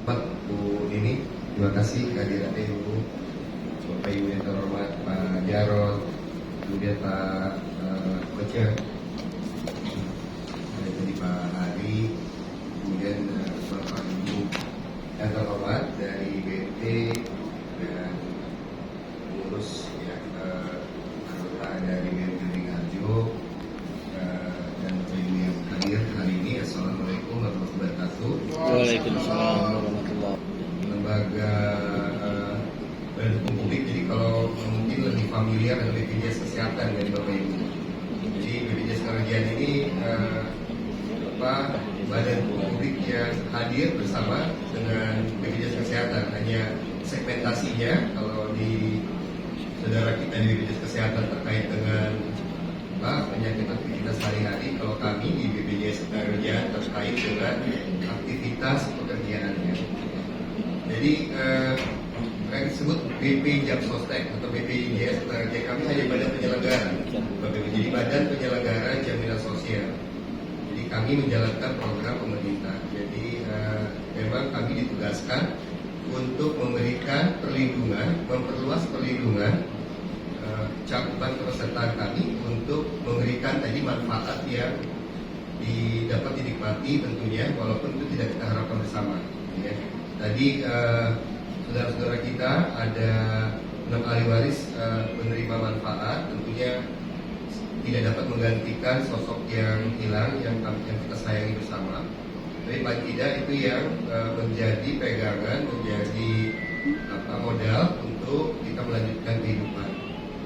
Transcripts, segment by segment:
Bu Nini, terima kasih kehadirannya Ibu, Bapak Ibu yang terhormat Pak Jarod, kemudian Pak Koce, jadi Pak Ari, kemudian Bapak Ibu yang terhormat dari BNT dan pengurus ya, anggota dari BNT Harjo dan Bapak Ibu yang hadir hari ini. Assalamualaikum warahmatullahi wabarakatuh. Waalaikumsalam warahmatullahi wabarakatuh. Lembaga pendukung publik, jadi kalau mungkin lebih familiar dengan BPJS Kesehatan dari Bapak Ibu. Jadi BPJS Kerajaan ini badan publik yang hadir bersama dengan BPJS Kesehatan. Hanya segmentasinya kalau di saudara kita di BPJS Kesehatan terkait dengan penyakit aktivitas sehari-hari, kalau kami di BPJS Kerajaan terkait dengan aktivitas pekerjaannya. Jadi yang disebut BP Japsostek atau BPJS Kerajaan, kami hanya badan penyelenggara, jadi badan penyelenggara jaminan sosial. Jadi kami menjalankan program pemerintah. Jadi memang kami ditugaskan untuk memberikan perlindungan, memperluas perlindungan cakupan kepesertaan kami untuk memberikan tadi manfaat yang dapat dinikmati tentunya, walaupun itu tidak kita harapkan bersama. Ya. Tadi saudara-saudara kita ada 6 ahli waris penerima manfaat, tentunya tidak dapat menggantikan sosok yang hilang yang kita sayangi bersama. Tapi paling tidak itu yang menjadi pegangan, menjadi modal untuk kita melanjutkan kehidupan.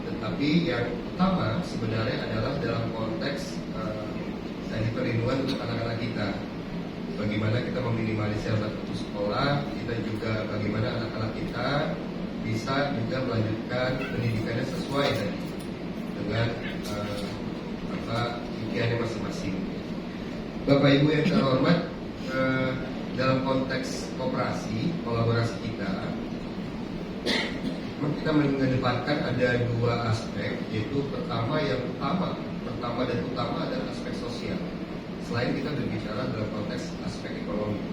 Tetapi yang utama sebenarnya adalah dalam konteks tadi perlindungan untuk anak-anak kita. Bagaimana kita meminimalisir anak putus sekolah, kita juga bagaimana anak-anak kita bisa juga melanjutkan pendidikannya sesuai tadi dengan impiannya masing-masing. Bapak Ibu yang terhormat, dalam konteks kooperasi, kolaborasi kita mengedepankan ada 2 aspek, yaitu pertama dan utama adalah aspek sosial. Selain kita berbicara dalam konteks aspek ekonomi,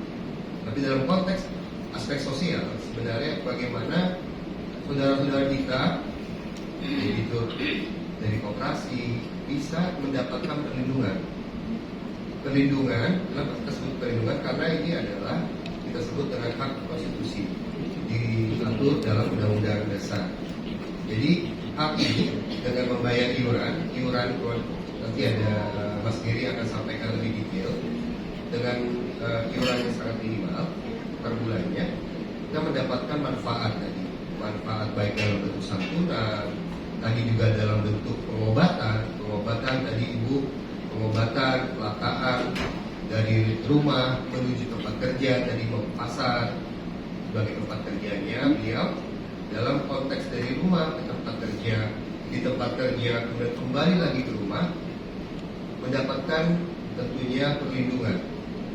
tapi dalam konteks aspek sosial sebenarnya bagaimana saudara-saudara kita itu dari koperasi bisa mendapatkan perlindungan. Kenapa kita sebut perlindungan? Karena ini adalah kita sebut dengan hak konstitusi diatur dalam Undang-Undang Dasar. Jadi hak ini dengan membayar iuran nanti ada Mas Giri akan sampaikan lebih detail, dengan iuran yang sangat minimal per bulannya kita mendapatkan manfaat baik dalam bentuk santunan, tadi juga dalam bentuk pengobatan tadi Ibu, pengobatan kecelakaan dari rumah menuju tempat kerja, tadi mau ke pasar sebagai tempat kerjanya beliau, dalam konteks dari rumah ke tempat kerja, di tempat kerja kemudian kembali lagi ke rumah, mendapatkan tentunya perlindungan.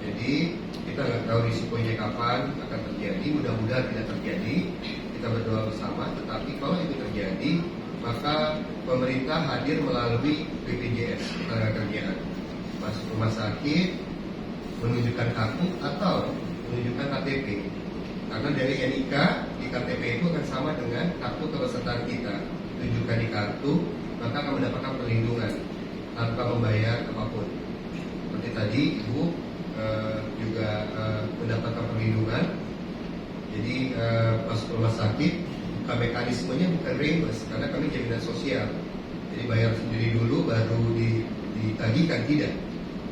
Jadi kita nggak tahu risikonya kapan akan terjadi, mudah-mudahan tidak terjadi, kita berdoa bersama. Tetapi kalau itu terjadi, maka pemerintah hadir melalui BPJS Ketenagakerjaan, masuk rumah sakit, menunjukkan kartu atau menunjukkan KTP. Karena dari NIK di KTP itu akan sama dengan kartu kepesertaan kita. Tunjukkan di kartu, maka akan mendapatkan perlindungan tanpa membayar apapun. Seperti tadi Ibu juga mendapatkan perlindungan. Jadi masuk rumah sakit, bukan mekanismenya bukan reimburse karena kami jaminan sosial. Jadi bayar sendiri dulu baru ditagihkan, tidak.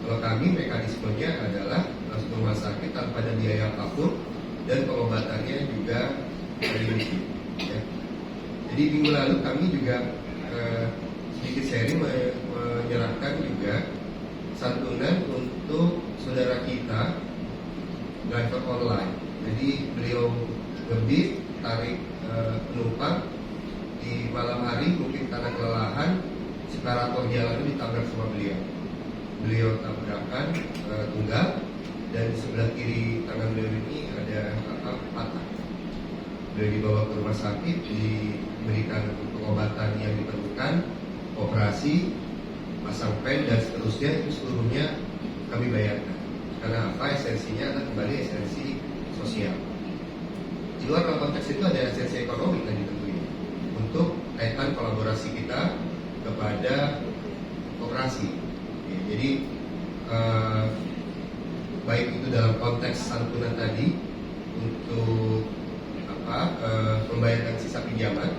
Kalau kami mekanismenya adalah masuk rumah sakit tanpa ada biaya apapun dan pengobatannya juga dari ya. Jadi minggu lalu kami juga sedikit sharing menyerahkan juga santunan untuk saudara kita driver online. Jadi beliau ngebis tarik penumpang di malam hari, mungkin karena kelelahan separator jalan ditabrak sama beliau tabrakan tunggal, dan di sebelah kiri tangan beliau ini ada patah. Beliau dibawa ke rumah sakit, diberikan pengobatan yang diperlukan, operasi, pasang pen dan seterusnya, itu seluruhnya kami bayarkan. Karena apa? Esensinya adalah kembali esensi sosial. Di luar dalam konteks itu ada esensi ekonomi tadi tentunya untuk kaitan kolaborasi kita kepada koperasi. Ya, jadi baik itu dalam konteks santunan tadi untuk membayarkan sisa pinjaman,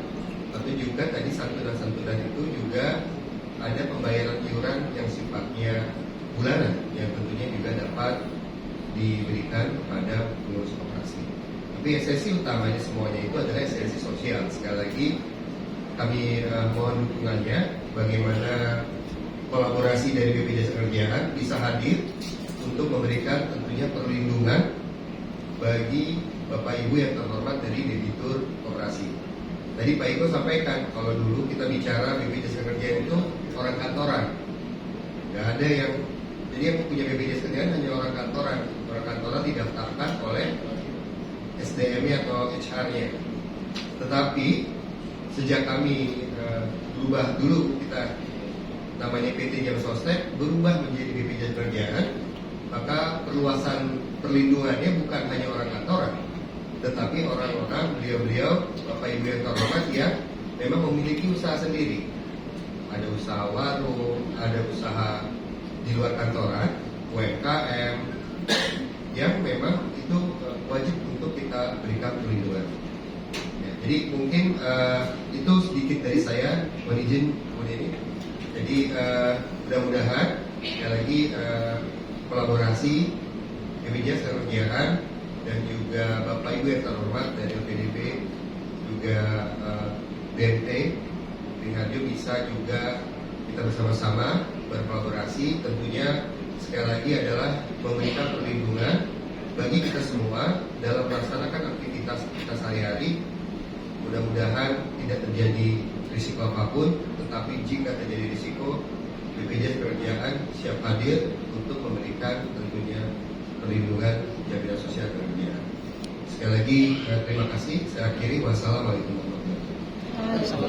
atau juga tadi santunan-santunan itu juga ada pembayaran iuran yang sifatnya bulanan yang tentunya juga dapat diberikan kepada pengurus koperasi. Tapi esensi utamanya semuanya itu adalah esensi sosial. Sekali lagi kami mohon dukungannya bagaimana kolaborasi dari BPJS Ketenagakerjaan bisa hadir untuk memberikan tentunya perlindungan bagi Bapak Ibu yang terhormat dari debitur koperasi. Tadi Pak Iko sampaikan kalau dulu kita bicara BPJS Ketenagakerjaan itu orang kantoran, nggak ada yang, jadi yang punya BPJS Ketenagakerjaan hanya orang kantoran didaftarkan oleh SDM-nya atau HR-nya. Tetapi sejak kami berubah dulu, kita namanya PT Jam Sostek, berubah menjadi BPJS Ketenagakerjaan, maka perluasan perlindungannya bukan hanya orang kantoran, tetapi orang-orang, beliau-beliau, Bapak Ibu yang terhormat yang memang memiliki usaha sendiri. Ada usaha warung, ada usaha di luar kantoran, UMKM, yang memang itu wajib untuk kita berikan perlindungan. Ya, jadi mungkin itu sedikit dari saya, mohon izin ini. Jadi mudah-mudahan sekali lagi kolaborasi BPJS Ketenagakerjaan dan juga Bapak Ibu yang terhormat dari LPDP, juga BNT, Raharjo bisa juga kita bersama-sama berkolaborasi. Tentunya sekali lagi adalah memberikan perlindungan bagi kita semua dalam melaksanakan aktivitas kita sehari-hari. Mudah-mudahan tidak terjadi risiko apapun, tetapi jika terjadi risiko, BPJS Ketenagakerjaan siap hadir untuk memberikan tentunya perlindungan jaminan sosial ketenagakerjaan. Sekali lagi terima kasih. Saya akhiri. Wassalamualaikum warahmatullahi wabarakatuh.